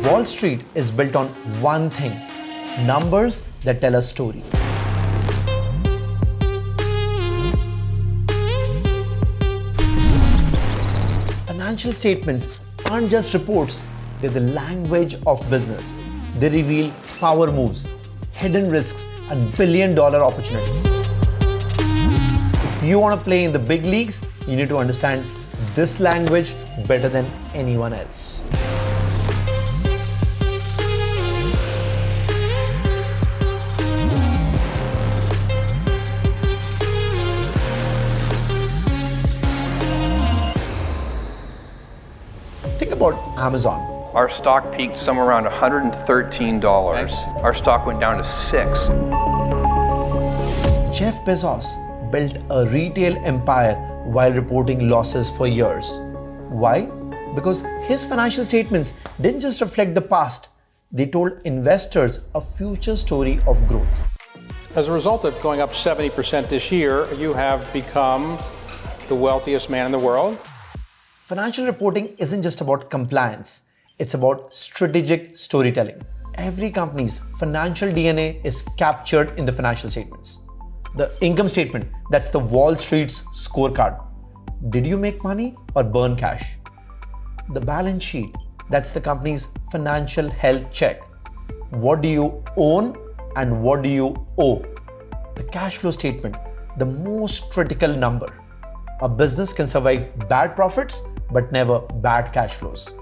Wall Street is built on one thing: numbers that tell a story. Financial statements aren't just reports, they're the language of business. They reveal power moves, hidden risks, and billion-dollar opportunities. If you want to play in the big leagues, you need to understand this language better than anyone else. Think about Amazon. Our stock peaked somewhere around $113. Our stock went down to $6. Jeff Bezos built a retail empire while reporting losses for years. Why? Because his financial statements didn't just reflect the past, they told investors a future story of growth. As a result of going up 70% this year, you have become the wealthiest man in the world. Financial reporting isn't just about compliance, it's about strategic storytelling. Every company's financial DNA is captured in the financial statements. The income statement, that's the Wall Street's scorecard. Did you make money or burn cash? The balance sheet, that's the company's financial health check. What do you own and what do you owe? The cash flow statement, the most critical number. A business can survive bad profits but never bad cash flows.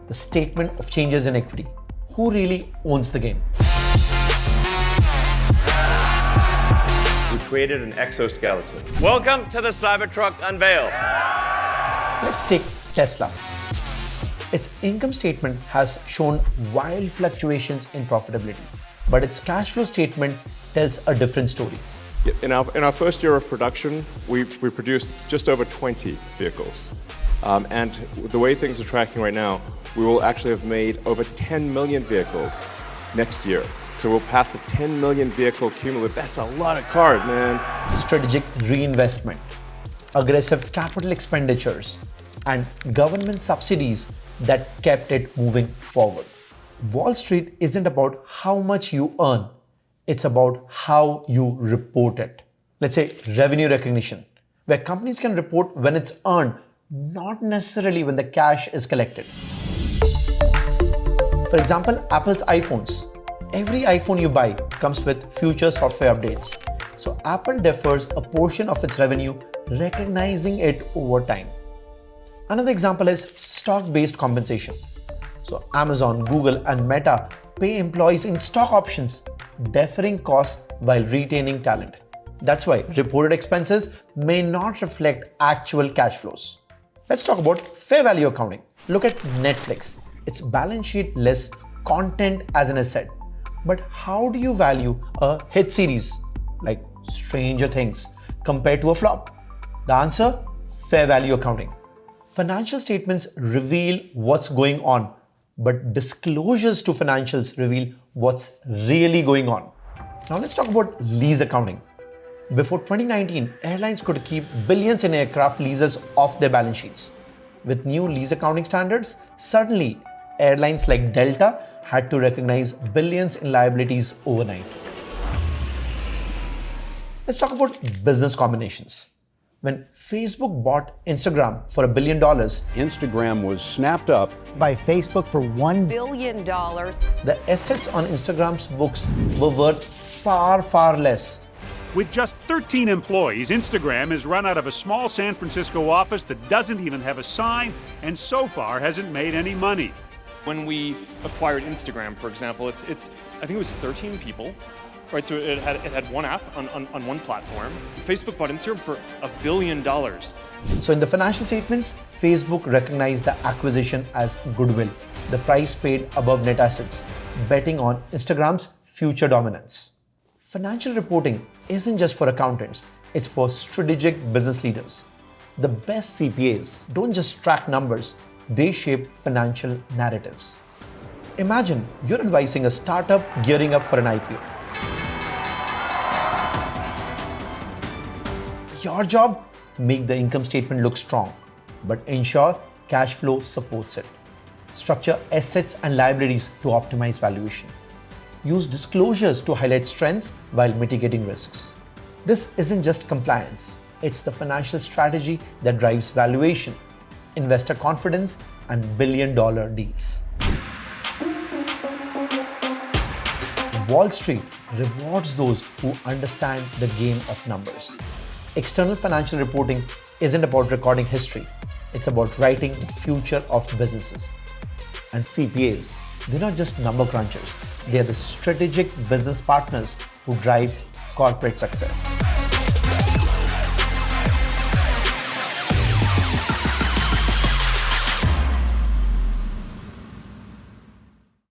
The statement of changes in equity. Who really owns the game? We created an exoskeleton. Welcome to the Cybertruck unveil. Let's take Tesla. Its income statement has shown wild fluctuations in profitability, but its cash flow statement tells a different story. In our first year of production, we produced just over 20 vehicles. And the way things are tracking right now, we will actually have made over 10 million vehicles next year. So we'll pass the 10 million vehicle cumulative. That's a lot of cars, man. Strategic reinvestment, aggressive capital expenditures, and government subsidies that kept it moving forward. Wall Street isn't about how much you earn, it's about how you report it. Let's say revenue recognition, where companies can report when it's earned, not necessarily when the cash is collected. For example, Apple's iPhones. Every iPhone you buy comes with future software updates. So Apple defers a portion of its revenue, recognizing it over time. Another example is stock-based compensation. So Amazon, Google, and Meta pay employees in stock options, deferring costs while retaining talent. That's why reported expenses may not reflect actual cash flows. Let's talk about fair value accounting. Look at Netflix. Its balance sheet lists content as an asset. But how do you value a hit series like Stranger Things compared to a flop? The answer? Fair value accounting. Financial statements reveal what's going on, but disclosures to financials reveal what's really going on. Now let's talk about lease accounting. Before 2019, airlines could keep billions in aircraft leases off their balance sheets. With new lease accounting standards, suddenly airlines like Delta had to recognize billions in liabilities overnight. Let's talk about business combinations. When Facebook bought Instagram for $1 billion, Instagram was snapped up by Facebook for $1 billion. The assets on Instagram's books were worth far, far less. With just 13 employees, Instagram is run out of a small San Francisco office that doesn't even have a sign and so far hasn't made any money. When we acquired Instagram, for example, I think it was 13 people, right? So it had one app on one platform. Facebook bought Instagram for $1 billion. So in the financial statements, Facebook recognized the acquisition as goodwill, the price paid above net assets, betting on Instagram's future dominance. Financial reporting isn't just for accountants, it's for strategic business leaders. The best CPAs don't just track numbers, they shape financial narratives. Imagine you're advising a startup gearing up for an IPO. Your job? Make the income statement look strong, but ensure cash flow supports it. Structure assets and liabilities to optimize valuation. Use disclosures to highlight strengths while mitigating risks. This isn't just compliance, it's the financial strategy that drives valuation, investor confidence, and billion-dollar deals. Wall Street rewards those who understand the game of numbers. External financial reporting isn't about recording history, it's about writing the future of businesses. And CPAs, they're not just number crunchers, they are the strategic business partners who drive corporate success.